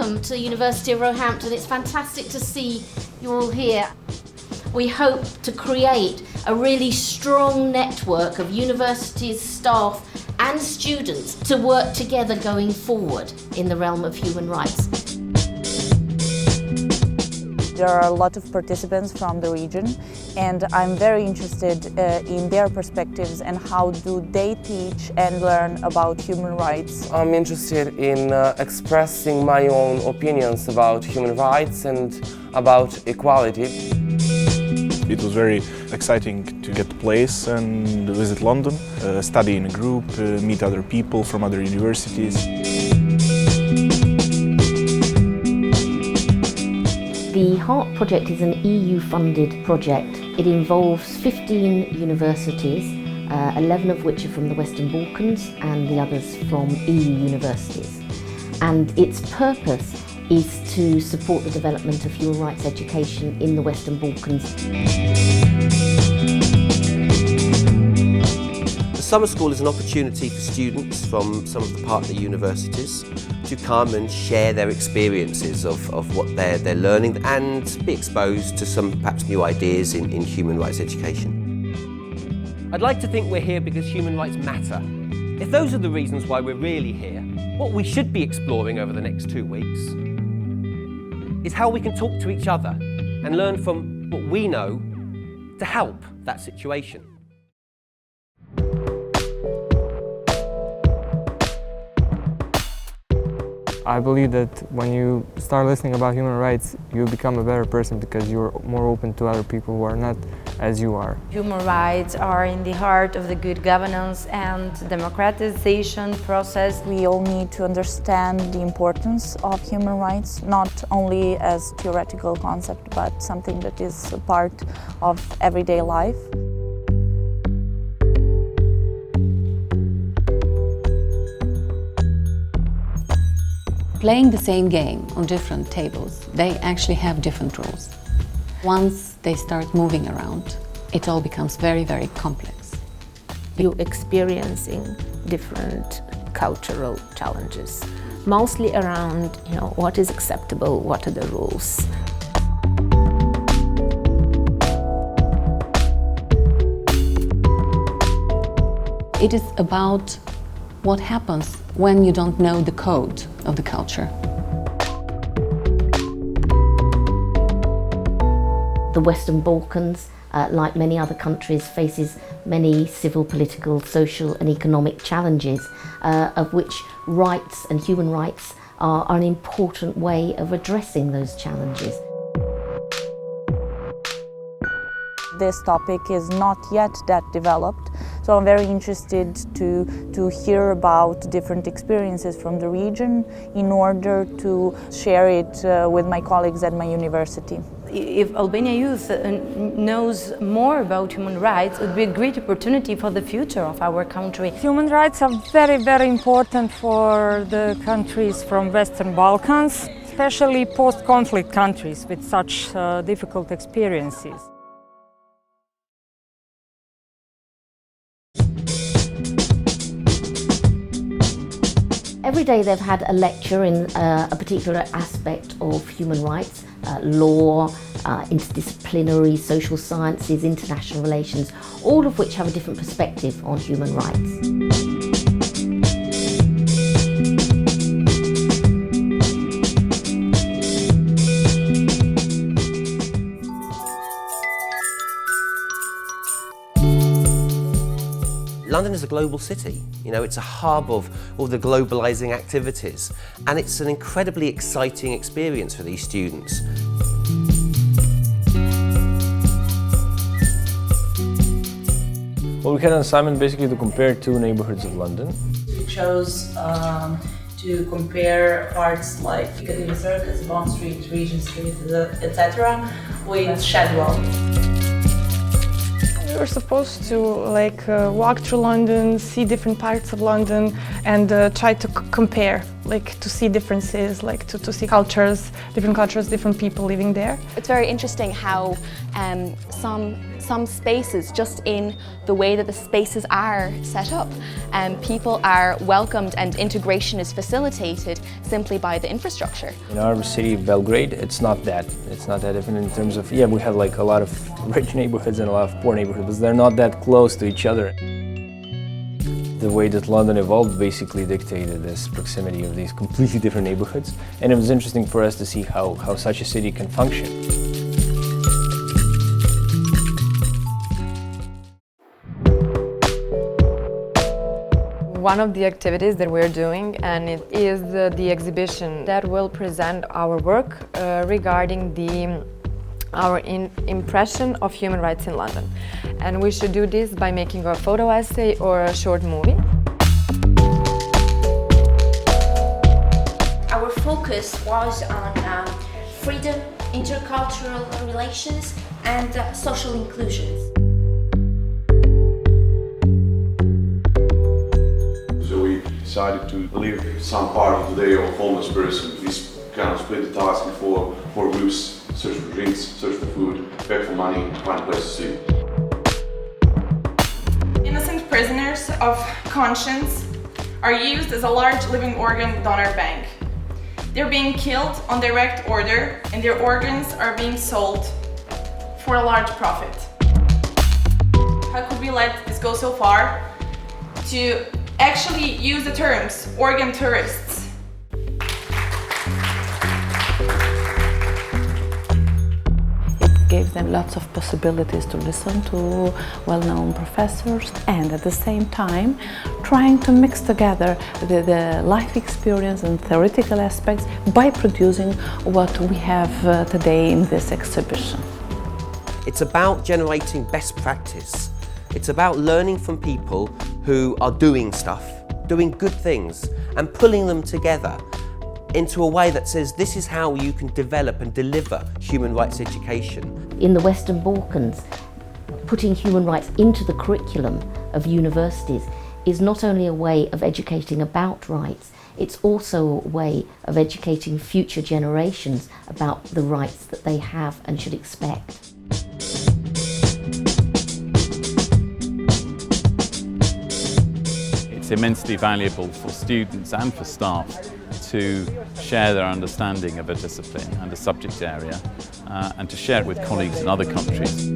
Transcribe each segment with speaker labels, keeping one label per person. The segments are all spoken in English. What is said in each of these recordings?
Speaker 1: welcome to the University of Roehampton. It's fantastic to see you all here. We hope to create a really strong network of universities, staff and students to work together going forward in the realm of human rights.
Speaker 2: There are a lot of participants from the region, and I'm very interested in their perspectives and how do they teach and learn about human rights.
Speaker 3: I'm interested in expressing my own opinions about human rights and about equality.
Speaker 4: It was very exciting to get the place and visit London, study in a group, meet other people from other universities.
Speaker 1: The HEART project is an EU-funded project. It involves 15 universities, 11 of which are from the Western Balkans and the others from EU universities. And its purpose is to support the development of human rights education in the Western Balkans.
Speaker 5: The summer school is an opportunity for students from some of the partner universities to come and share their experiences of what they're learning and be exposed to some perhaps new ideas in human rights education.
Speaker 6: I'd like to think we're here because human rights matter. If those are the reasons why we're really here, what we should be exploring over the next 2 weeks is how we can talk to each other and learn from what we know to help that situation.
Speaker 7: I believe that when you start listening about human rights, you become a better person because you're more open to other people who are not as you are.
Speaker 8: Human rights are in the heart of the good governance and democratization process.
Speaker 2: We all need to understand the importance of human rights, not only as theoretical concept, but something that is a part of everyday life.
Speaker 9: Playing the same game on different tables, they actually have different rules. Once they start moving around, it all becomes very, very complex.
Speaker 10: You're experiencing different cultural challenges, mostly around, what is acceptable, what are the rules.
Speaker 9: It is about what happens when you don't know the code of the culture.
Speaker 1: The Western Balkans, like many other countries, faces many civil, political, social and economic challenges, of which rights and human rights are an important way of addressing those challenges.
Speaker 2: This topic is not yet that developed, so I'm very interested to hear about different experiences from the region in order to share it with my colleagues at my university.
Speaker 8: If Albania youth knows more about human rights, it would be a great opportunity for the future of our country.
Speaker 11: Human rights are very, very important for the countries from Western Balkans, especially post-conflict countries with such difficult experiences.
Speaker 1: Every day they've had a lecture in a particular aspect of human rights, law, interdisciplinary, social sciences, international relations, all of which have a different perspective on human rights.
Speaker 5: London is a global city, it's a hub of all the globalising activities, and it's an incredibly exciting experience for these students.
Speaker 12: Well, we had an assignment basically to compare two neighbourhoods of London.
Speaker 13: We chose to compare parts like Piccadilly Circus, Bond Street, Regent Street, etc. with Shadwell.
Speaker 11: We were supposed to walk through London, see different parts of London and try to compare, to see differences, to see cultures, different people living there.
Speaker 14: It's very interesting how some some spaces just in the way that the spaces are set up. People are welcomed and integration is facilitated simply by the infrastructure.
Speaker 12: In our city of Belgrade, it's not that different in terms of, yeah, we have like a lot of rich neighborhoods and a lot of poor neighborhoods, but they're not that close to each other. The way that London evolved basically dictated this proximity of these completely different neighborhoods, and it was interesting for us to see how such a city can function.
Speaker 15: One of the activities that we're doing, and it is the exhibition that will present our work regarding our impression of human rights in London. And we should do this by making a photo essay or a short movie.
Speaker 16: Our focus was on freedom, intercultural relations, and social inclusions.
Speaker 17: So we decided to leave some part of the day of a homeless person. We kind of split the task in four groups: search for drinks, search for food, beg for money, find a place to sleep.
Speaker 18: Innocent prisoners of conscience are used as a large living organ donor bank. They're being killed on direct order, and their organs are being sold for a large profit. How could we let this go so far to actually use the terms organ tourists?
Speaker 19: Gave them lots of possibilities to listen to well-known professors, and at the same time trying to mix together the life experience and theoretical aspects by producing what we have today in this exhibition.
Speaker 5: It's about generating best practice. It's about learning from people who are doing stuff, doing good things, and pulling them together into a way that says this is how you can develop and deliver human rights education.
Speaker 1: In the Western Balkans, putting human rights into the curriculum of universities is not only a way of educating about rights, it's also a way of educating future generations about the rights that they have and should expect.
Speaker 20: It's immensely valuable for students and for staff to share their understanding of a discipline and a subject area and to share it with colleagues in other countries.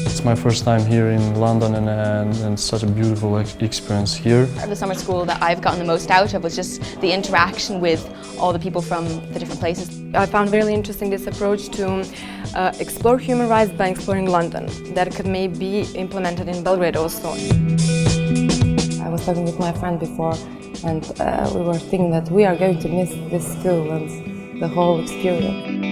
Speaker 21: It's my first time here in London and such a beautiful experience here.
Speaker 14: The summer school that I've gotten the most out of was just the interaction with all the people from the different places.
Speaker 15: I found really interesting this approach to explore human rights by exploring London, that could maybe be implemented in Belgrade also.
Speaker 22: I was talking with my friend before, and we were thinking that we are going to miss this school and the whole experience.